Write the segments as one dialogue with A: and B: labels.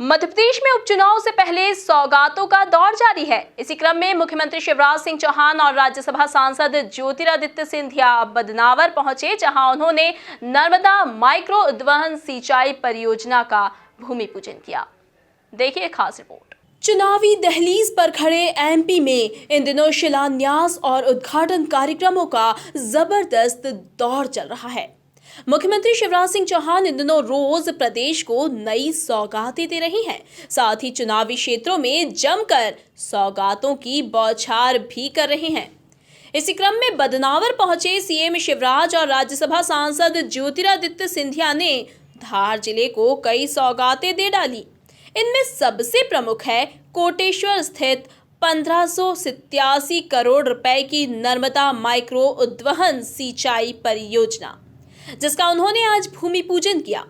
A: मध्य प्रदेश में उपचुनाव से पहले सौगातों का दौर जारी है। इसी क्रम में मुख्यमंत्री शिवराज सिंह चौहान और राज्यसभा सांसद ज्योतिरादित्य सिंधिया बदनावर पहुंचे, जहां उन्होंने नर्मदा माइक्रो उद्वहन सिंचाई परियोजना का भूमि पूजन किया। देखिए खास रिपोर्ट। चुनावी दहलीज पर खड़े एमपी में इन दिनों शिलान्यास और उद्घाटन कार्यक्रमों का जबरदस्त दौर चल रहा है। मुख्यमंत्री शिवराज सिंह चौहान इन दिनों रोज प्रदेश को नई सौगातें दे रही हैं, साथ ही चुनावी क्षेत्रों में जमकर सौगातों की बौछार भी कर रहे हैं। इसी क्रम में बदनावर पहुंचे सीएम शिवराज और राज्यसभा सांसद ज्योतिरादित्य सिंधिया ने धार जिले को कई सौगातें दे डाली। इनमें सबसे प्रमुख है कोटेश्वर स्थित 1587 करोड़ रुपए की नर्मदा माइक्रो उद्वहन सिंचाई परियोजना, जिसका उन्होंने आज भूमि पूजन किया।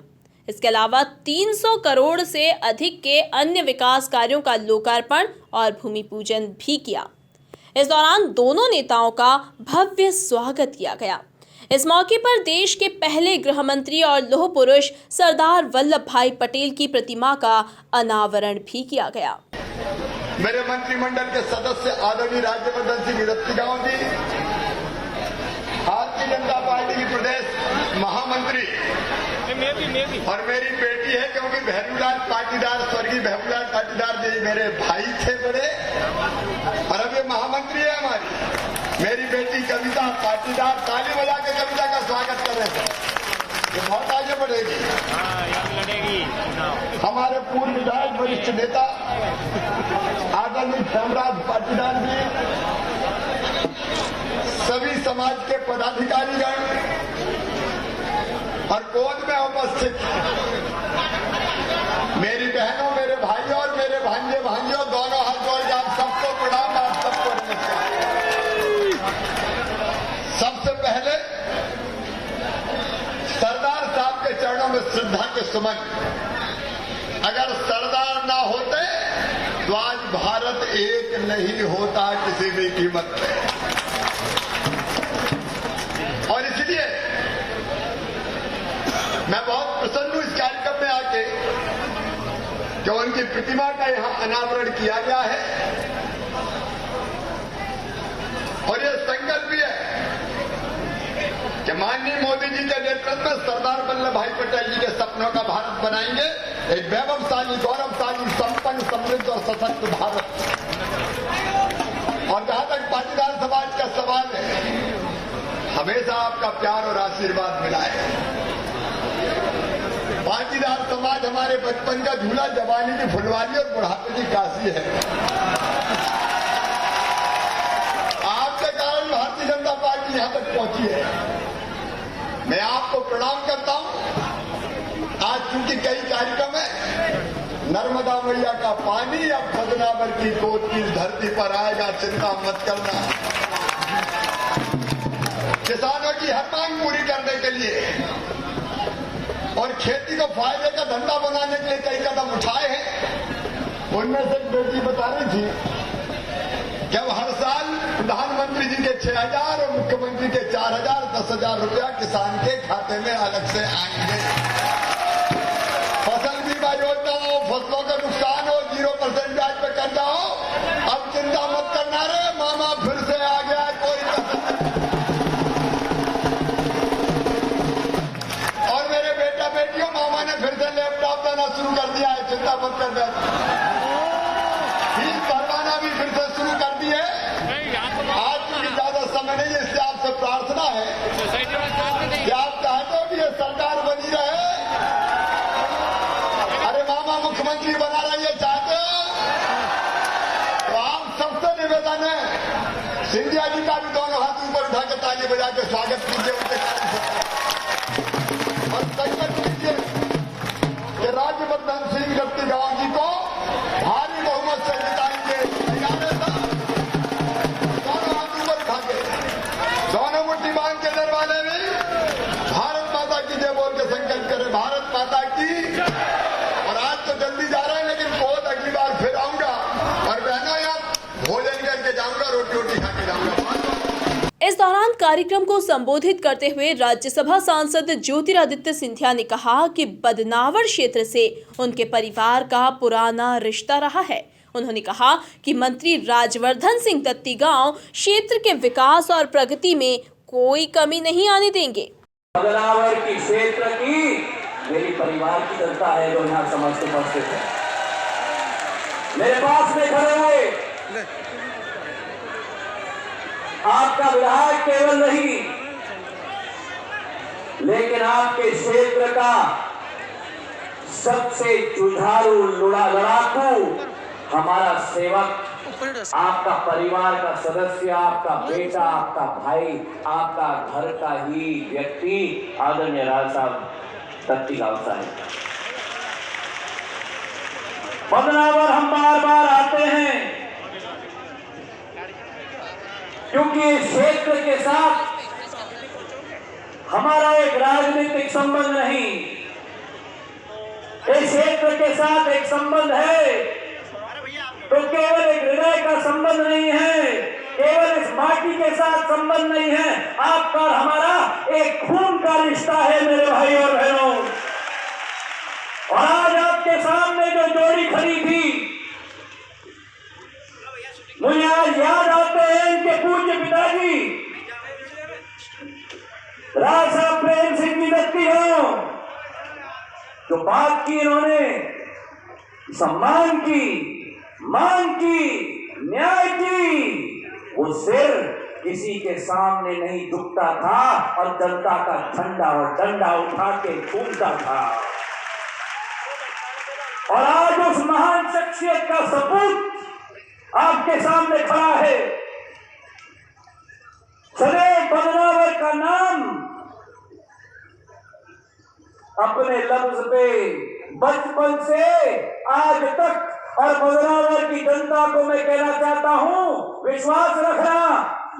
A: इसके अलावा 300 करोड़ से अधिक के अन्य विकास कार्यों का लोकार्पण और भूमि पूजन भी किया। इस दौरान दोनों नेताओं का भव्य स्वागत किया गया। इस मौके पर देश के पहले गृह मंत्री और लौह पुरुष सरदार वल्लभ भाई पटेल की प्रतिमा का अनावरण भी किया गया।
B: मेरे मंत्रिमंडल के सदस्य आदरणीय राज्यवर्धन सिंह रत्तीगांव जी, भारतीय जनता पार्टी की प्रदेश महामंत्री और मेरी बेटी है, क्योंकि भैरूलाल पाटीदार, स्वर्गीय भैरूलाल पाटीदार जी मेरे भाई थे बड़े, और अब ये महामंत्री है हमारी। मेरी बेटी कविता पाटीदार ताली बजा के कविता का स्वागत कर रहे थे। ये बहुत आगे बढ़ेगी, लड़ेगी। हमारे पूर्व विधायक वरिष्ठ नेता आदरणीय श्यामराज पाटीदार जी, सभी समाज के पदाधिकारीगण और गोद में उपस्थित मेरी बहनों, मेरे भाइयों और मेरे भांजे भांजियों, दोनों हाथ जोड़ के आप सबको प्रणाम, आप सबको नमस्कार। सबसे पहले सरदार साहब के चरणों में श्रद्धा के सुमन। अगर सरदार ना होते तो आज भारत एक नहीं होता किसी भी कीमत पे। और इसलिए मैं बहुत प्रसन्न हूं इस कार्यक्रम में आके कि उनकी प्रतिमा का यहां अनावरण किया गया है। और यह संकल्प भी है कि माननीय मोदी जी के नेतृत्व में सरदार वल्लभ भाई पटेल जी के सपनों का भारत बनाएंगे, एक वैभवशाली, गौरवशाली, संपन्न, समृद्ध और सशक्त भारत। और जहां तक पाटीदार समाज का सवाल है, हमेशा आपका प्यार और आशीर्वाद मिला है। पाटीदार समाज हमारे बचपन का झूला, जवानी की फुलवारी और बुढ़ापे की काशी है। आपके कारण भारतीय जनता पार्टी यहां तक पहुंची है। मैं आपको प्रणाम करता हूं। आज चूंकि कई कार्यक्रम है, नर्मदा मैया का पानी अब बदनावर की गोद की धरती पर आएगा, चिंता मत करना। किसानों की हर मांग पूरी करने के लिए और खेती को फायदे का धंधा बनाने के लिए कई कदम उठाए हैं। उनमें से एक बेटी बता रही थी कि अब हर साल प्रधानमंत्री जी के 6,000 और मुख्यमंत्री के 4,000, 10,000 रुपया किसान के खाते में अलग से आएंगे। फसल बीमा योजना हो, फसलों का नुकसान हो, 0% ब्याज पे कर्जा हो, अब चिंता मत करना रे मामा, फिर से आ गया कोई। और मेरे बेटा बेटियों, मामा ने फिर से लैपटॉप देना शुरू कर दिया है, चिंता मत कर दे। फीस भरवाना भी फिर से शुरू कर दिए। आज क्योंकि ज्यादा समय नहीं है, इससे आपसे प्रार्थना है कि आप चाहते हो कि ये सरकार बनी रहे। अरे मामा मुख्यमंत्री बना रहे, ये चाहते हो तो आप सबसे निवेदन है, सिंधिया जी का भी दोनों हाथ ऊपर उठा के ताली बजा के स्वागत कीजिए उनके और संकल्प कीजिए कि राज्यवर्धन सिंह रत्तीगांव जी को भारी बहुमत से जिताएंगे। दोनों हाथ ऊपर उठा के, दोनों मुट्ठी बांध के दरवाजे में भारत माता की जय बोल के संकल्प करें, भारत माता की। और आज तो जल्दी जा रहे हैं, लेकिन बहुत अगली बार फिर आऊंगा और बहनों यहाँ भोजन करके जाऊंगा, रोटी खा के जाऊंगा।
A: इस दौरान कार्यक्रम को संबोधित करते हुए राज्यसभा सांसद ज्योतिरादित्य सिंधिया ने कहा कि बदनावर क्षेत्र से उनके परिवार का पुराना रिश्ता रहा है। उन्होंने कहा कि मंत्री राजवर्धन सिंह दत्तीगांव क्षेत्र के विकास और प्रगति में कोई कमी नहीं आने देंगे।
C: बदनावर की क्षेत्र की मेरी परिवार की जनता है जो यहाँ समस्त उपस्थित है। मेरे पास में खड़े हुए आपका विधायक केवल नहीं, लेकिन आपके क्षेत्र का सबसे जुझारू लड़ाकू हमारा सेवक, आपका परिवार का सदस्य, आपका बेटा, आपका भाई, आपका घर का ही व्यक्ति आदरणीय राज साहब दत्तीगांव साहब। बदनावर हम बार बार आते हैं क्योंकि इस क्षेत्र के साथ हमारा एक राजनीतिक संबंध नहीं, इस क्षेत्र के साथ एक संबंध है तो केवल एक हृदय का संबंध नहीं है, केवल इस माटी के साथ संबंध नहीं है, आपका और हमारा एक खून का रिश्ता है मेरे भाई और बहनों। और आज आपके सामने जो जोड़ी खड़ी थी, मुझे आज याद आते हैं इनके पूज्य पिताजी राज साहब प्रेम सिंह जी दत्तीगांव, जो बात की इन्होंने सम्मान की, मांग की, न्याय की, वो सिर किसी के सामने नहीं झुकता था और जनता का झंडा और डंडा उठा के घूमता था। और आज उस महान शख्सियत का सपूत आपके सामने खड़ा है। सदैव बदनावर का नाम अपने लफ्ज पे बचपन से आज तक, और बदनावर की जनता को मैं कहना चाहता हूं, विश्वास रखना,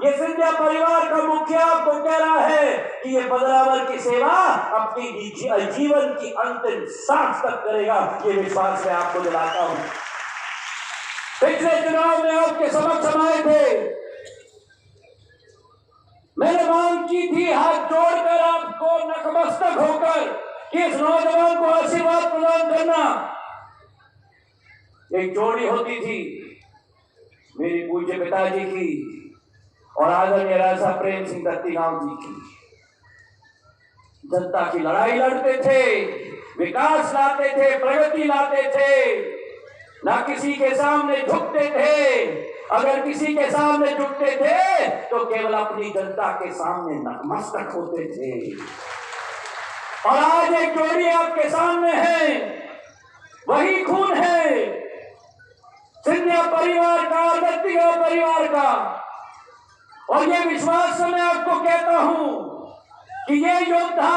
C: ये सिंधिया परिवार का मुखिया आपको कह रहा है कि ये बदनावर की सेवा अपनी जीवन की अंतिम सांस तक करेगा, ये विश्वास मैं आपको दिलाता हूं। पिछले चुनाव में आपके समक्ष आए थे, मैंने मांग की थी हाथ जोड़कर आपको नतमस्तक होकर कि इस नौजवान को आशीर्वाद प्रदान करना। एक जोड़ी होती थी मेरी पूज्य पिताजी की और आदरणीय राज साहब प्रेम सिंह दत्तीगांव जी की। जनता की लड़ाई लड़ते थे, विकास लाते थे, प्रगति लाते थे, ना किसी के सामने झुकते थे, अगर किसी के सामने झुकते थे तो केवल अपनी जनता के सामने नतमस्तक होते थे। और आज एक जोड़ी आपके सामने है, वही खून है सिंधिया परिवार का, दत्तीगांव परिवार का। और ये विश्वास से मैं आपको कहता हूं कि ये योद्धा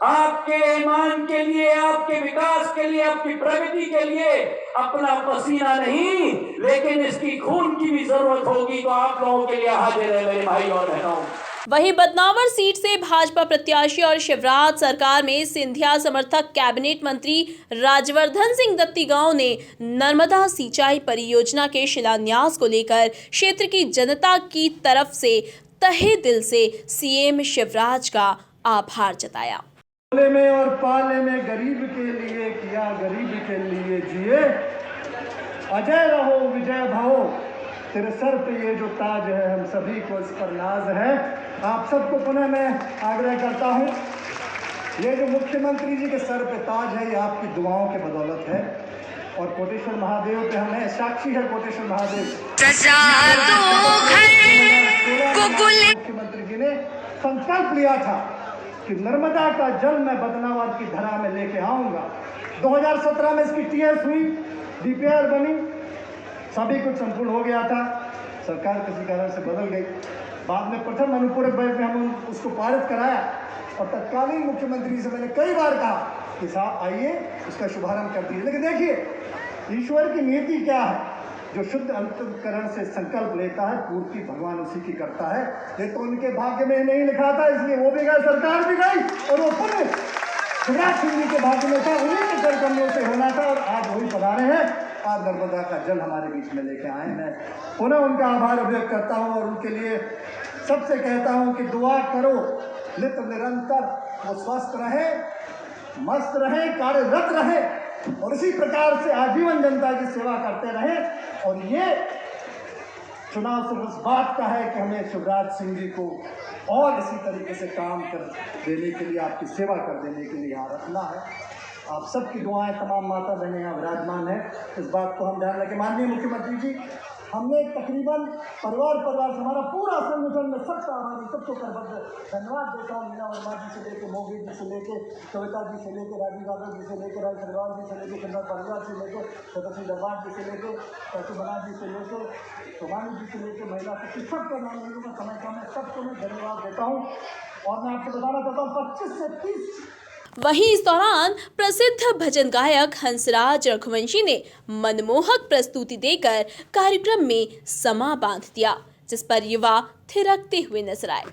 C: आपके ईमान के लिए, आपके विकास के लिए, आपकी प्रगति के लिए अपना पसीना नहीं, लेकिन इसकी खून की भी जरूरत होगी तो आप लोगों के लिए हाजिर है मेरे भाई और बहनों।
A: वहीं बदनावर सीट से भाजपा प्रत्याशी और शिवराज सरकार में सिंधिया समर्थक कैबिनेट मंत्री राजवर्धन सिंह दत्तीगांव ने नर्मदा सिंचाई परियोजना के शिलान्यास को लेकर क्षेत्र की जनता की तरफ से तहे दिल से सीएम शिवराज का आभार जताया।
D: पाले में और पाले में गरीब के लिए किया, गरीब के लिए जिए, अजय रहो विजय भव, तेरे सर पे ये जो ताज है हम सभी को इस पर नाज है। आप सबको पुनः मैं आग्रह करता हूँ, ये जो मुख्यमंत्री जी के सर पे ताज है ये आपकी दुआओं की बदौलत है और कोटेश्वर महादेव पे हमें साक्षी है। कोटेश्वर महादेव मुख्यमंत्री जी ने संकल्प लिया था कि नर्मदा का जल मैं बदनावर की धरा में लेके आऊंगा। 2017 में इसकी टीएस हुई, डीपीआर बनी, सभी कुछ संपूर्ण हो गया था, सरकार किसी कारण से बदल गई। बाद में प्रथम अनुपूरक बजट में हम उसको पारित कराया और तत्कालीन मुख्यमंत्री से मैंने कई बार कहा कि साहब आइए इसका शुभारंभ कर दीजिए। लेकिन देखिए ईश्वर की नीति क्या है, जो शुद्ध अंतःकरण से संकल्प लेता है पूर्ति भगवान उसी की करता है। ये तो उनके भाग्य में नहीं लिखा था, इसलिए वो भी गए, सरकार भी गई और वो पुण्य शिवराज सिंह जी के भाग्य में था, उन्हीं के कर कमलों से होना था और आज वही पधारे हैं। आप नर्मदा का जल हमारे बीच में लेके आए। मैं पुनः उनका आभार व्यक्त करता हूँ और उनके लिए सबसे कहता हूँ कि दुआ करो नित्य निरंतर, वो स्वस्थ रहे, मस्त रहे, कार्यरत रहे और इसी प्रकार से आजीवन जनता की सेवा करते रहे। और ये चुनाव सिर्फ इस बात का है कि हमें शिवराज सिंह जी को और इसी तरीके से काम कर देने के लिए, आपकी सेवा कर देने के लिए यहाँ रखना है। आप सबकी दुआएं तमाम माता बहनें यहाँ विराजमान है, इस बात को हम ध्यान रखें। माननीय मुख्यमंत्री जी, हमने तकरीबन परिवार से हमारा पूरा संगठन में सबका हमारी सबको करबद्ध धन्यवाद देता हूँ। मीना वर्मा जी से लेकर, मोगी जी से लेकर, कविता जी से लेकर, राजीव यादव जी से लेकर, राज अग्रवाल जी से लेकर, चंद्र परिवार से लेकर, सदस्य दरबार जी से लेकर, बना जी से लेकर, सोमानी जी से लेकर, महिला शक्ति, सबका नाम लेने का समय का मैं सबको मैं धन्यवाद देता हूँ। और मैं आपको बताना चाहता हूँ 25 से 30
A: वहीं इस दौरान प्रसिद्ध भजन गायक हंसराज रघुवंशी ने मनमोहक प्रस्तुति देकर कार्यक्रम में समा बांध दिया, जिस पर युवा थिरकते हुए नजर आए।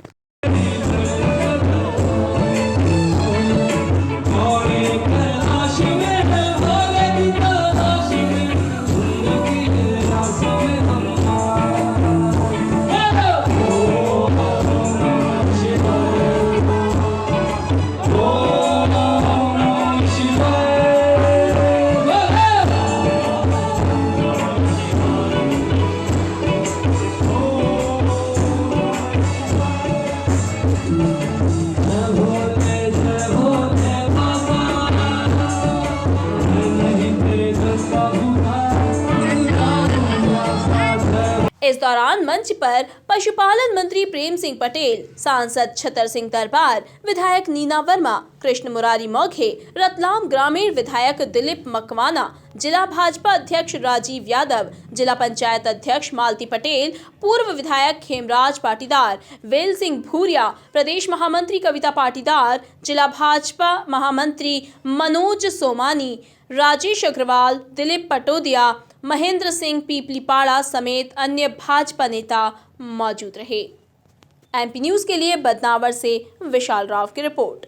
A: इस दौरान मंच पर पशुपालन मंत्री प्रेम सिंह पटेल, सांसद छतर सिंह दरबार, विधायक नीना वर्मा, कृष्ण मुरारी मौघे, रतलाम ग्रामीण विधायक दिलीप मकवाना, जिला भाजपा अध्यक्ष राजीव यादव, जिला पंचायत अध्यक्ष मालती पटेल, पूर्व विधायक खेमराज पाटीदार, वेल सिंह भूरिया, प्रदेश महामंत्री कविता पाटीदार, जिला भाजपा महामंत्री मनोज सोमानी, राजेश अग्रवाल, दिलीप पटोदिया, महेंद्र सिंह पीपलीपाड़ा समेत अन्य भाजपा नेता मौजूद रहे। एमपी न्यूज़ के लिए बदनावर से विशाल राव की रिपोर्ट।